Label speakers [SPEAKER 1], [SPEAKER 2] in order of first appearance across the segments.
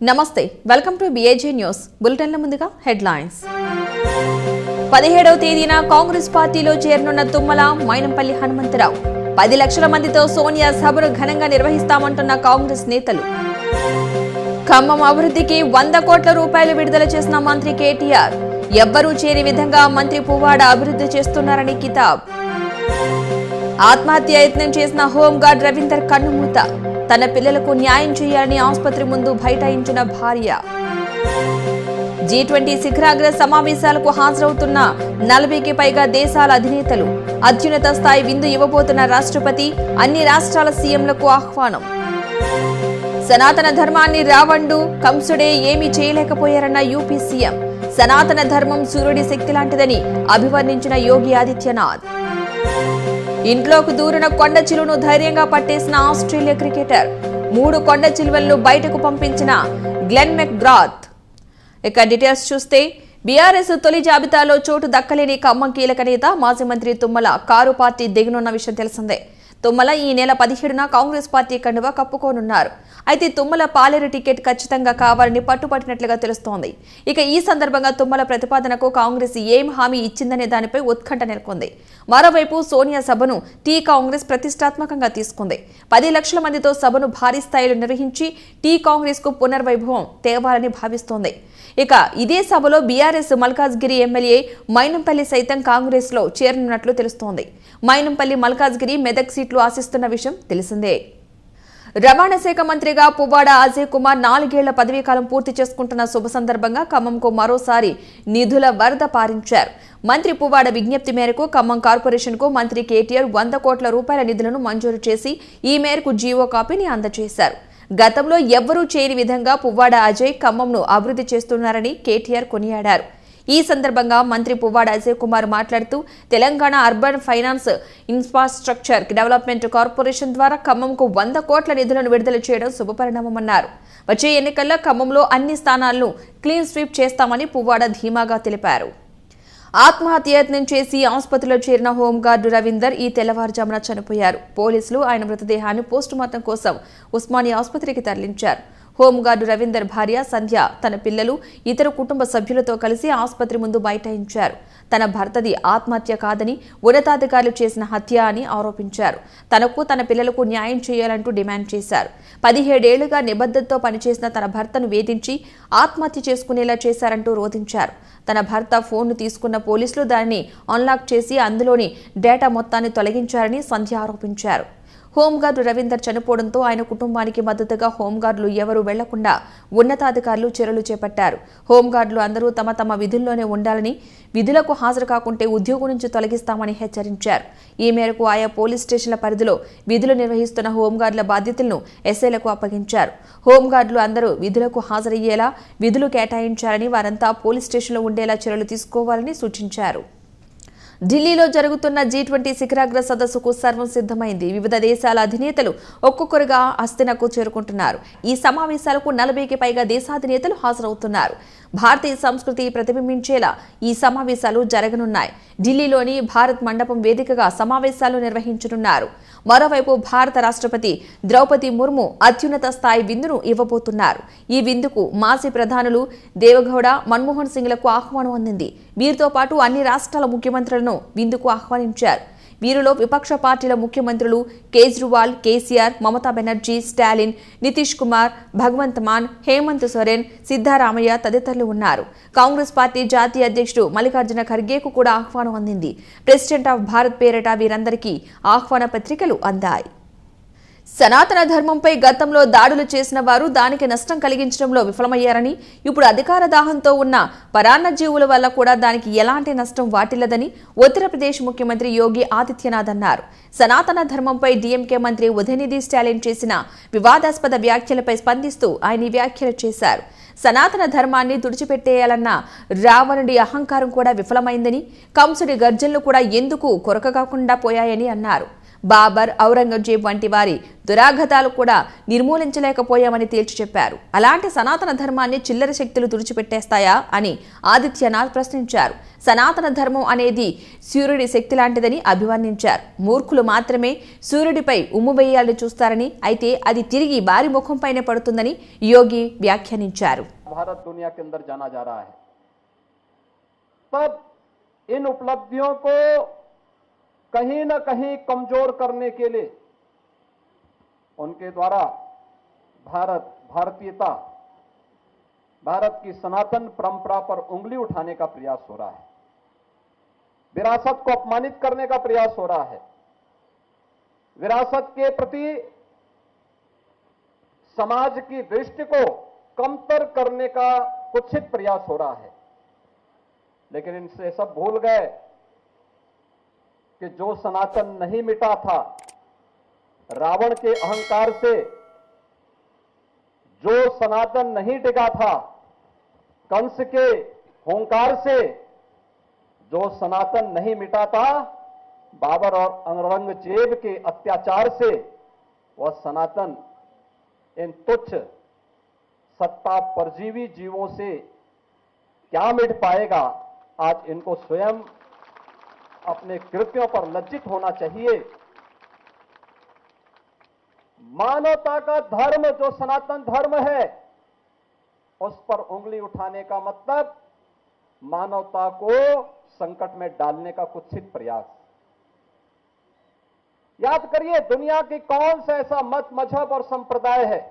[SPEAKER 1] నమస్తే welcome to BAG news బులెటిన్ల ముందుగా headlines 17వ తేదీన కాంగ్రెస్ పార్టీలో చేరనున్న తుమ్మల మైనంపల్లి హనుమంతరావు 10 లక్షల మందితో సోనియా సభను ఘనంగా నిర్వహిస్తామంటున్న కాంగ్రెస్ నేతలు ఖమ్మం అభివృద్ధికి 100 కోట్ల రూపాయలు విడుదల చేసిన మంత్రి కేటీఆర్ ఎవ్వరూ చేరి విధంగా మంత్రి పువ్వాడ అభివృద్ధి చేస్తున్నారని కితాబ్ ఆత్మహత్య యత్నం చేసిన హోంగార్డ్ రవీందర్ కన్నుమూత తన పిల్లలకు న్యాయం చేయాలని ఆసుపత్రి ముందు బైఠాయించిన భార్య G20 శిఖరాగ్ర సమావేశాలకు హాజరవుతున్న 40కి పైగా దేశాల అధినేతలు అత్యున్నత స్థాయి విందు ఇవ్వబోతున్న రాష్ట్రపతి అన్ని రాష్ట్రాల సీఎంలకు ఆహ్వానం సనాతన ధర్మాన్ని రావణుడు కంసుడే ఏమీ చేయలేకపోయారన్న యూపీ సీఎం సనాతన ధర్మం సూర్యుడి శక్తి లాంటిదని అభివర్ణించిన యోగి ఆదిత్యనాథ్ ఇంట్లోకి దూరిన కొండ చిలువను ధైర్యంగా పట్టేసిన ఆస్ట్రేలియా క్రికెటర్ 3 కొండ చిలువలను బయటకు పంపించిన గ్లెన్ మెక్గ్రాత్ ఇక డీటెయిల్స్ చూస్తే బీఆర్ఎస్ తొలి జాబితాలో చోటు దక్కలేని ఖమ్మం కీలక నేత మాజీ మంత్రి తుమ్మల కారు పార్టీ దిగనున్న విషయం తెలిసిందే తుమ్మల ఈ నెల 17న కాంగ్రెస్ పార్టీ కండువా కప్పుకోనున్నారు అయితే తుమ్మల పాలేరు టికెట్ ఖచ్చితంగా కావాలని పట్టుపట్టినట్లుగా తెలుస్తోంది ఇక ఈ సందర్భంగా తుమ్మల ప్రతిపాదనకు కాంగ్రెస్ ఏం హామీ ఇచ్చిందనే దానిపై ఉత్కంఠ నెలకొంది మరోవైపు సోనియా సభను టీ కాంగ్రెస్ ప్రతిష్టాత్మకంగా తీసుకుంది 10 లక్షల మందితో సభను భారీ స్థాయిలో నిర్వహించి టీ కాంగ్రెస్ కు పునర్వైభవం తేవాలని భావిస్తోంది ఇక ఇదే సభలో బీఆర్ఎస్ మల్కాజ్గిరి ఎమ్మెల్యే మైనంపల్లి సైతం కాంగ్రెస్ లో చేరనున్నట్లు తెలుస్తోంది మైనంపల్లి మల్కాజ్గిరి మెదక్ సీట్లు ఆశిస్తున్న విషయం తెలిసిందే రవాణా శాఖ మంత్రిగా పువ్వాడ అజయ్ కుమార్ 4 ఏళ్ల పదవీకాలం పూర్తి చేసుకుంటున్న శుభ సందర్భంగా ఖమ్మంకు మరోసారి నిధుల వరద పారించారు మంత్రి పువ్వాడ విజ్ఞప్తి మేరకు ఖమ్మం కార్పొరేషన్ కు మంత్రి కేటీఆర్ 100 కోట్ల రూపాయల నిధులను మంజూరు చేసి ఈ మేరకు జీవో కాపీని అందజేశారు గతంలో ఎవ్వరూ చేయని విధంగా పువ్వాడ అజయ్ ఖమ్మంను అభివృద్ధి చేస్తున్నారని కేటీఆర్ కొనియాడారు ఈ సందర్భంగా మంత్రి పువ్వాడ అజయ్ కుమార్ మాట్లాడుతూ Telangana urban finance infrastructure development corporation ద్వారా ఖమ్మంకు 100 కోట్ల నిధులను విడుదల చేయడం శుభపరిణామమన్నారు వచ్చే ఎన్నికల్లో ఖమ్మంలో అన్ని స్థానాలను క్లీన్ స్వీప్ చేస్తామని పువ్వాడ ధీమాగా తెలిపారు ఆత్మహత్య యత్నం చేసి ఆసుపత్రిలో చేరిన హోంగార్డు రవీందర్ ఈ తెల్లవారుజామున చనిపోయారు పోలీసులు ఆయన మృతదేహాన్ని పోస్టుమార్టం కోసం ఉస్మానియా ఆసుపత్రికి తరలించారు హోంగార్డు రవీందర్ భార్య సంధ్య తన పిల్లలు ఇతర కుటుంబ సభ్యులతో కలిసి ఆసుపత్రి ముందు బైఠాయించారు తన భర్తది ఆత్మహత్య కాదని ఉన్నతాధికారులు చేసిన హత్య అని ఆరోపించారు తనకు తన పిల్లలకు న్యాయం చేయాలంటూ డిమాండ్ చేశారు 17 ఏళ్లుగా నిబద్ధతతో పనిచేసిన తన భర్తను వేధించి ఆత్మహత్య చేసుకునేలా చేశారంటూ రోధించారు తన భర్త ఫోన్ను తీసుకున్న పోలీసులు దానిని అన్లాక్ చేసి అందులోని డేటా మొత్తాన్ని తొలగించారని సంధ్య ఆరోపించారు హోంగార్డు రవీందర్ చనిపోవడంతో ఆయన కుటుంబానికి మద్దతుగా హోంగార్డులు ఎవరూ వెళ్లకుండా ఉన్నతాధికారులు చర్యలు చేపట్టారు హోంగార్డులు అందరూ తమ తమ విధుల్లోనే ఉండాలని విధులకు హాజరు కాకుంటే ఉద్యోగం నుంచి తొలగిస్తామని హెచ్చరించారు ఈ మేరకు ఆయా పోలీస్ స్టేషన్ల పరిధిలో విధులు నిర్వహిస్తున్న హోంగార్డుల బాధ్యతలను ఎస్ఐలకు అప్పగించారు హోంగార్డులు అందరూ విధులకు హాజరయ్యేలా విధులు కేటాయించాలని వారంతా పోలీస్ స్టేషన్లో ఉండేలా చర్యలు తీసుకోవాలని సూచించారు ఢిల్లీలో జరుగుతున్న G20 శిఖరాగ్ర సదస్సుకు సర్వం సిద్ధమైంది వివిధ దేశాల అధినేతలు ఒక్కొక్కరుగా హస్తినకు చేరుకుంటున్నారు ఈ సమావేశాలకు 40కి పైగా దేశాధినేతలు హాజరవుతున్నారు భారతీయ సంస్కృతి ప్రతిబింబించేలా ఈ సమావేశాలు జరగనున్నాయి ఢిల్లీలోని భారత్ మండపం వేదికగా సమావేశాలు నిర్వహించనున్నారు మరోవైపు భారత రాష్ట్రపతి ద్రౌపది ముర్ము అత్యున్నత స్థాయి విందును ఇవ్వబోతున్నారు ఈ విందుకు మాజీ ప్రధానులు దేవగౌడ మన్మోహన్ సింగ్లకు ఆహ్వానం అందింది వీరితో పాటు అన్ని రాష్ట్రాల ముఖ్యమంత్రులను విందుకు ఆహ్వానించారు వీరిలో విపక్ష పార్టీల ముఖ్యమంత్రులు కేజ్రీవాల్ కేసీఆర్ మమతా బెనర్జీ స్టాలిన్ నితీష్ కుమార్ భగవంత్ మాన్ హేమంత్ సోరెన్ సిద్ధారామయ్య తదితరులు ఉన్నారు కాంగ్రెస్ పార్టీ జాతీయ అధ్యక్షుడు మల్లికార్జున ఖర్గేకు కూడా ఆహ్వానం అందింది ప్రెసిడెంట్ ఆఫ్ భారత్ పేరిట వీరందరికీ ఆహ్వాన పత్రికలు అందాయి సనాతన ధర్మంపై గతంలో దాడులు చేసిన వారు దానికి నష్టం కలిగించడంలో విఫలమయ్యారని ఇప్పుడు అధికార దాహంతో ఉన్న పరాన్న జీవుల వల్ల కూడా దానికి ఎలాంటి నష్టం వాటిల్లదని ఉత్తరప్రదేశ్ ముఖ్యమంత్రి యోగి ఆదిత్యనాథ్ అన్నారు సనాతన ధర్మంపై డీఎంకే మంత్రి ఉదయనిధి స్టాలిన్ చేసిన వివాదాస్పద వ్యాఖ్యలపై స్పందిస్తూ ఆయన వ్యాఖ్యలు చేశారు సనాతన ధర్మాన్ని తుడిచిపెట్టేయాలన్న రావణుడి అహంకారం కూడా విఫలమైందని కంసుడి గర్జనలు కూడా ఎందుకు కొరకగాకుండా పోయాయని అన్నారు బాబర్, ఔరంగజేబ్ వంటి వారి దురాఘాతాలు కూడా నిర్మూలించలేకపోయామని తేల్చి చెప్పారు. అలాంటి సనాతన ధర్మాన్ని చిల్లర శక్తులు తుడిచిపెట్టేస్తాయా అని ఆదిత్యనాథ్ ప్రశ్నించారు. సనాతన ధర్మం అనేది సూర్యుడి శక్తి లాంటిదని అభివర్ణించారు. మూర్ఖులు మాత్రమే సూర్యుడిపై ఉమ్ము వేయాలని చూస్తారని, అయితే అది తిరిగి వారి ముఖంపైనే పడుతుందని యోగి వ్యాఖ్యానించారు.
[SPEAKER 2] भारत दुनिया के अंदर जाना जा रहा है, तब इन उपलब्धियों को कहीं न कहीं कमजोर करने के लिए उनके द्वारा भारतीयता, भारत की सनातन परंपरा पर उंगली उठाने का प्रयास हो रहा है, विरासत को अपमानित करने का प्रयास हो रहा है, विरासत के प्रति समाज की दृष्टि को कमतर करने का कुत्सित प्रयास हो रहा है। लेकिन इनसे सब भूल गए कि जो सनातन नहीं मिटा था, रावण के अहंकार से जो सनातन नहीं टिका था, कंस के हुंकार से जो सनातन नहीं मिटा था, बाबर और औरंगजेब के अत्याचार से वह सनातन इन तुच्छ सत्ता परजीवी जीवों से क्या मिट पाएगा। आज इनको स्वयं अपने कृत्यों पर लज्जित होना चाहिए। मानवता का धर्म जो सनातन धर्म है, उस पर उंगली उठाने का मतलब मानवता को संकट में डालने का कुत्सित प्रयास। याद करिए, दुनिया की कौन सा ऐसा मत, मजहब और संप्रदाय है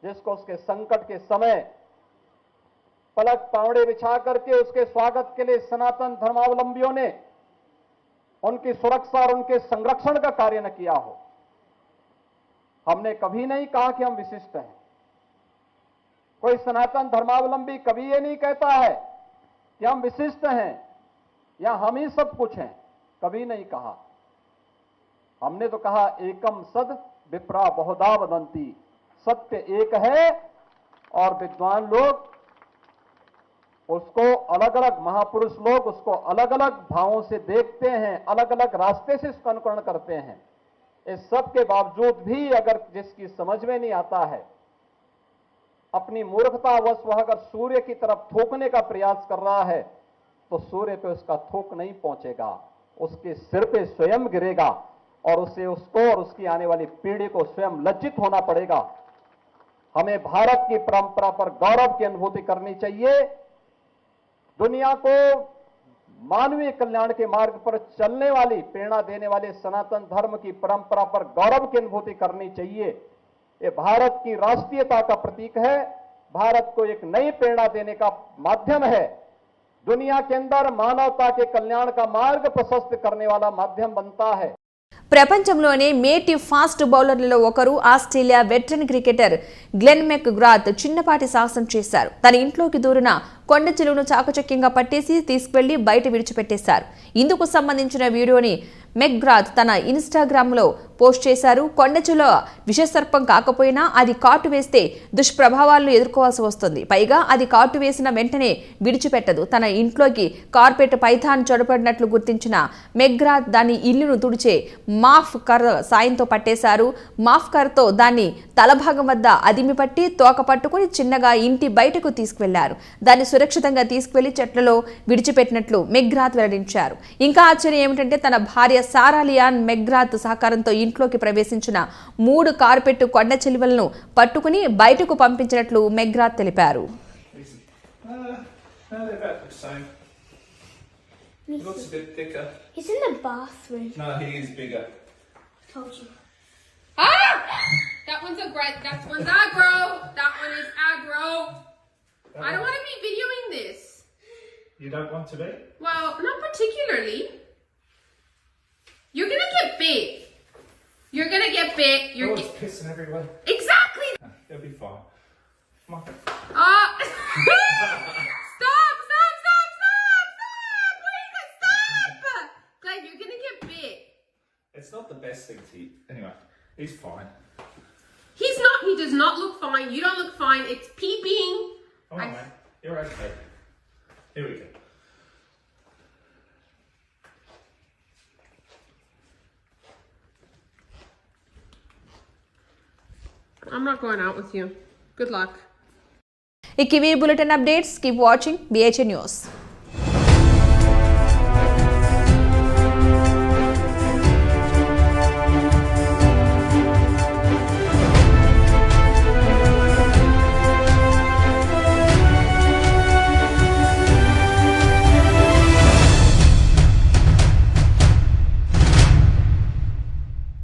[SPEAKER 2] जिसको उसके संकट के समय पलक पावड़े बिछा करके उसके स्वागत के लिए सनातन धर्मावलंबियों ने उनकी सुरक्षा और उनके संरक्षण का कार्य न किया हो। हमने कभी नहीं कहा कि हम विशिष्ट हैं। कोई सनातन धर्मावलंबी कभी ये नहीं कहता है कि हम विशिष्ट हैं या हम ही सब कुछ हैं, कभी नहीं कहा। हमने तो कहा एकम सद विप्रा बहुधा वदंती, सत्य एक है और विद्वान लोग उसको अलग अलग, महापुरुष लोग उसको अलग अलग भावों से देखते हैं, अलग अलग रास्ते से उसका अनुकरण करते हैं। इस सब के बावजूद भी अगर जिसकी समझ में नहीं आता है, अपनी मूर्खतावश वह अगर सूर्य की तरफ थूकने का प्रयास कर रहा है, तो सूर्य पे उसका थूक नहीं पहुंचेगा, उसके सिर पे स्वयं गिरेगा और उसे, उसको और उसकी आने वाली पीढ़ी को स्वयं लज्जित होना पड़ेगा। हमें भारत की परंपरा पर गौरव की अनुभूति करनी चाहिए। दुनिया को मानवीय कल्याण के मार्ग पर चलने वाली, प्रेरणा देने वाले सनातन धर्म की परंपरा पर गौरव की अनुभूति करनी चाहिए। ये भारत की राष्ट्रीयता का प्रतीक है, भारत को एक नई प्रेरणा देने का माध्यम है, दुनिया के अंदर मानवता के कल्याण का मार्ग प्रशस्त करने वाला माध्यम बनता है।
[SPEAKER 1] ప్రపంచంలోనే మేటి ఫాస్ట్ బౌలర్లలో ఒకరు Australia veteran cricketer Glenn McGrath చిన్నపాటి సాహసం చేశారు. తన ఇంట్లోకి దూరిన కొండ చిలువను చాకచక్యంగా పట్టేసి తీసుకువెళ్లి బయట విడిచిపెట్టేశారు. ఇందుకు సంబంధించిన వీడియోని మెక్గ్రాత్ తన ఇన్స్టాగ్రామ్లో పోస్ట్ చేశారు. కొండచిలువ విషసర్పం కాకపోయినా అది కాటు వేస్తే దుష్ప్రభావాలను ఎదుర్కోవాల్సి వస్తుంది. పైగా అది కాటు వేసిన వెంటనే విడిచిపెట్టదు. తన ఇంట్లోకి కార్పెట్ పైథాన్ చొరబడినట్లు గుర్తించిన మెక్గ్రాత్ దాని ఇల్లును తుడిచే మాఫ్ కర్ సాయంతో పట్టేశారు. మాఫ్ కర్తో దాన్ని తలభాగం వద్ద అదిమి పట్టి తోక పట్టుకుని చిన్నగా ఇంటి బయటకు తీసుకువెళ్లారు. దాన్ని సురక్షితంగా తీసుకువెళ్లి చెట్లలో విడిచిపెట్టినట్లు మెక్గ్రాత్ వెల్లడించారు. ఇంకా ఆశ్చర్యం ఏమిటంటే తన భార్య సారా లియాన్ మెక్గ్రాత్ సహకారంతో ఇంట్లోకి ప్రవేశించిన 3 కార్పెట్ కొండ చిలువలను పట్టుకుని బయటకు పంపించినట్లు మెక్గ్రాత్ తెలిపారు.
[SPEAKER 3] Looks a bit thicker. He's in the bathroom.
[SPEAKER 4] No, he is bigger.
[SPEAKER 3] Told you.
[SPEAKER 5] Ah! That one's that one's aggro. That one is aggro. I don't want to be videoing this.
[SPEAKER 4] You don't want to be?
[SPEAKER 5] Well, not particularly. You're gonna get bit. You're gonna get bit. You're
[SPEAKER 4] It's pissing everywhere.
[SPEAKER 5] Exactly.
[SPEAKER 4] It'll be fine. Come on.
[SPEAKER 5] Ah! Stop! Glad you're gonna get bit.
[SPEAKER 4] It's not the best thing to eat. Anyway, he's fine.
[SPEAKER 5] He's not. He does not look fine. You don't look fine. It's peeping.
[SPEAKER 4] Come on, mate. You're okay. Here we go.
[SPEAKER 5] I'm not going out with you. Good luck.
[SPEAKER 1] ఇక ఇవి bulletin updates. Keep watching BHA news.